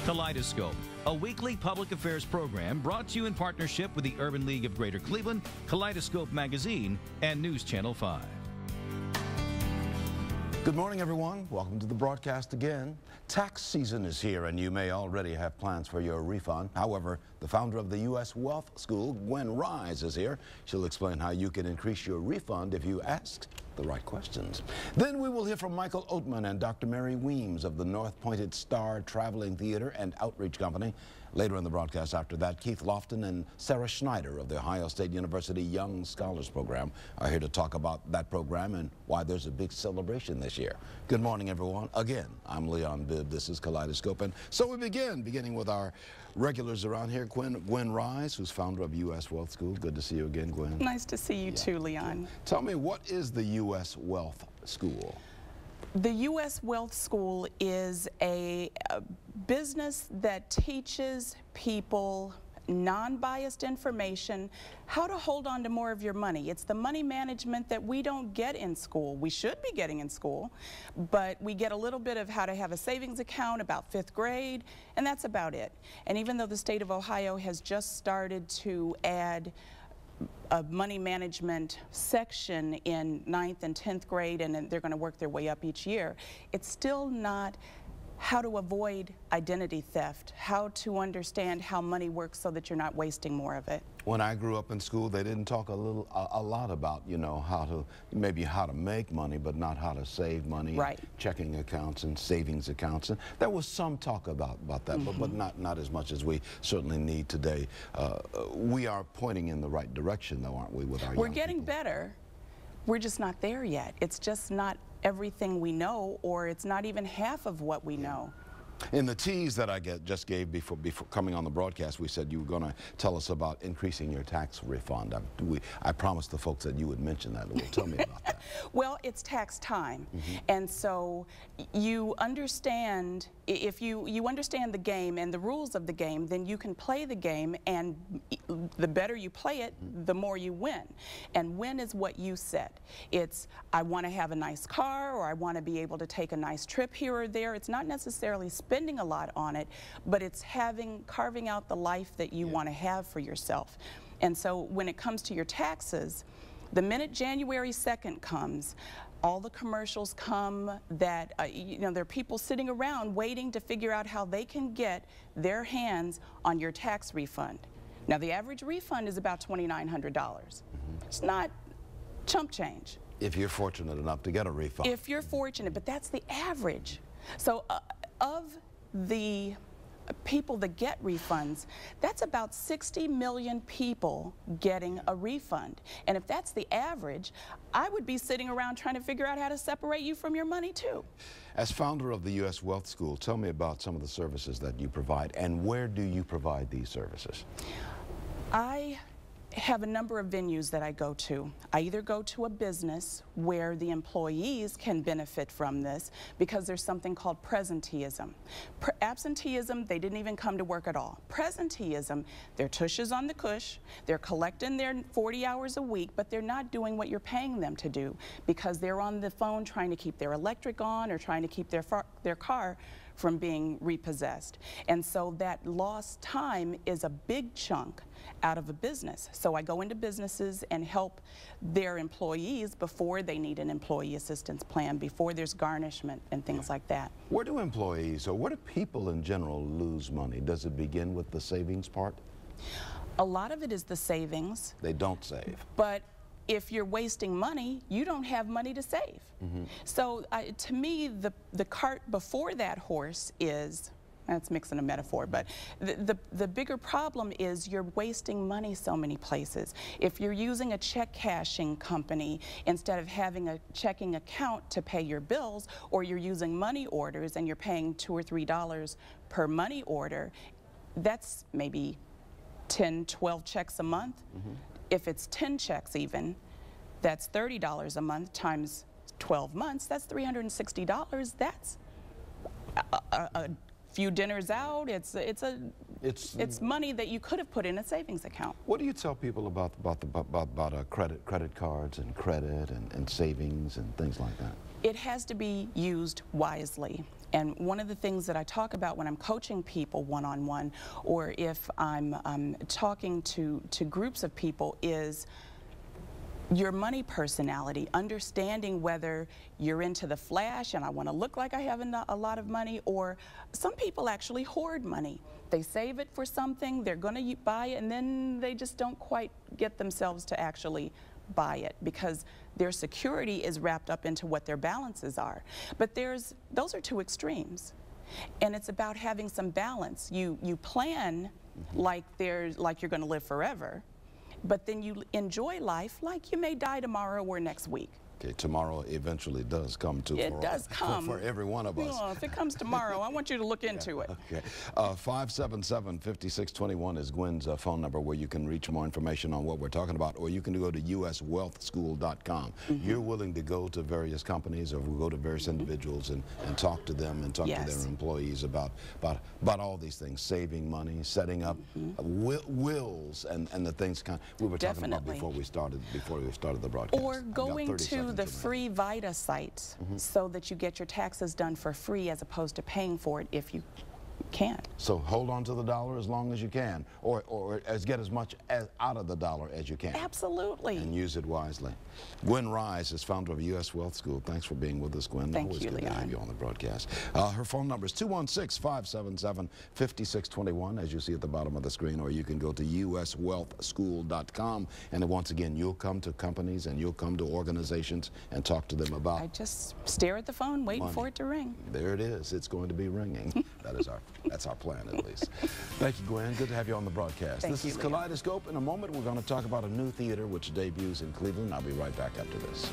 Kaleidoscope, a weekly public affairs program brought to you in partnership with the Urban League of Greater Cleveland, Kaleidoscope Magazine, and News Channel 5. Good morning, everyone. Welcome to the broadcast again. Tax season is here, and you may already have plans for your refund. However, the founder of the U.S. Wealth School, Gwen, Riase, is here. She'll explain how you can increase your refund if you ask the right questions. Then we will hear from Michael Oatman and Dr. Mary Weems of the North Pointed Star Traveling Theater and Outreach Company. Later in the broadcast after that, Keith Lofton and Sarah Schneider of the Ohio State University Young Scholars Program are here to talk about that program and why there's a big celebration this year. Good morning, everyone. Again, I'm Leon Bibb. This is Kaleidoscope. And so we beginning with our regulars around here, Gwen Riase, who's founder of U.S. Wealth School. Good to see you again, Gwen. Nice to see you too, Leon. Tell me, what is the U.S. Wealth School? The U.S. Wealth School is a business that teaches people non-biased information, how to hold on to more of your money. It's the money management that we don't get in school. We should be getting in school, but we get a little bit of how to have a savings account about 5th grade, and that's about it. And even though the state of Ohio has just started to add a money management section in 9th and 10th grade, and they're going to work their way up each year, it's still not how to avoid identity theft, how to understand how money works so that you're not wasting more of it. When I grew up in school, they didn't talk a lot about, you know, maybe how to make money, but not how to save money. Right. Checking accounts and savings accounts. And there was some talk about that, but not as much as we certainly need today. We are pointing in the right direction, though, aren't we, with our young We're getting people? better. We're just not there yet. It's just not everything we know, or it's not even half of what we know. In the tease that I just gave before coming on the broadcast, we said you were going to tell us about increasing your tax refund. I promised the folks that you would mention that. Well, tell me about that. Well, it's tax time, and so you understand, if you understand the game and the rules of the game, then you can play the game, and the better you play it, the more you win. And win is what you set. It's, I want to have a nice car, or I want to be able to take a nice trip here or there. It's not necessarily spending a lot on it, but it's carving out the life that you want to have for yourself. And so when it comes to your taxes, the minute January 2nd comes, all the commercials come that, you know, there are people sitting around waiting to figure out how they can get their hands on your tax refund. Now, the average refund is about $2,900. It's not chump change. If you're fortunate enough to get a refund. If you're fortunate, but that's the average. So of the people that get refunds, that's about 60 million people getting a refund. And if that's the average, I would be sitting around trying to figure out how to separate you from your money too. As founder of the U.S. Wealth School, tell me about some of the services that you provide, and where do you provide these services? I have a number of venues that I go to. I either go to a business where the employees can benefit from this because there's something called presenteeism. Absenteeism, they didn't even come to work at all. Presenteeism, they're tushes on the cush, they're collecting their 40 hours a week, but they're not doing what you're paying them to do because they're on the phone trying to keep their electric on or trying to keep their car from being repossessed. And so that lost time is a big chunk out of a business. So I go into businesses and help their employees before they need an employee assistance plan, before there's garnishment and things like that. Where do employees, or where do people in general lose money? Does it begin with the savings part? A lot of it is the savings. They don't save. But if you're wasting money, you don't have money to save. So to me, the cart before that horse is, that's mixing a metaphor, but the bigger problem is you're wasting money so many places. If you're using a check cashing company instead of having a checking account to pay your bills, or you're using money orders and you're paying $2 or $3 per money order, that's maybe 10, 12 checks a month. If it's 10 checks even, that's $30 a month times 12 months, that's $360. That's a few dinners out, it's a It's money that you could have put in a savings account. What do you tell people about credit cards and credit and savings and things like that? It has to be used wisely. And one of the things that I talk about when I'm coaching people one-on-one, or if I'm talking to groups of people, is your money personality, understanding whether you're into the flash and I want to look like I have a lot of money, or some people actually hoard money. They save it for something, they're going to buy it, and then they just don't quite get themselves to actually buy it because their security is wrapped up into what their balances are. But those are two extremes. And it's about having some balance. You plan like you're going to live forever, but then you enjoy life like you may die tomorrow or next week. Okay, tomorrow eventually does come to for every one of us. Well, if it comes tomorrow, I want you to look into it. Okay. 577-5621 is Gwen's phone number where you can reach more information on what we're talking about, or you can go to uswealthschool.com. You're willing to go to various companies or go to various individuals and talk to them and talk to their employees about all these things, saving money, setting up wills and the things we were talking about before we started the broadcast. Or going to the free VITA sites so that you get your taxes done for free as opposed to paying for it if you can. So hold on to the dollar as long as you can, or get as much out of the dollar as you can. Absolutely. And use it wisely. Gwen Riase is founder of U.S. Wealth School. Thanks for being with us, Gwen. Thank Always you, good Leon. to have you on the broadcast. Her phone number is 216-577-5621, as you see at the bottom of the screen, or you can go to uswealthschool.com. And once again, you'll come to companies and you'll come to organizations and talk to them about. I just stare at the phone, waiting for it to ring. There it is. It's going to be ringing. That's our plan, at least. Thank you, Gwen. Good to have you on the broadcast. Thank you, This is Kaleidoscope. In a moment, we're going to talk about a new theater which debuts in Cleveland. I'll be right back after this.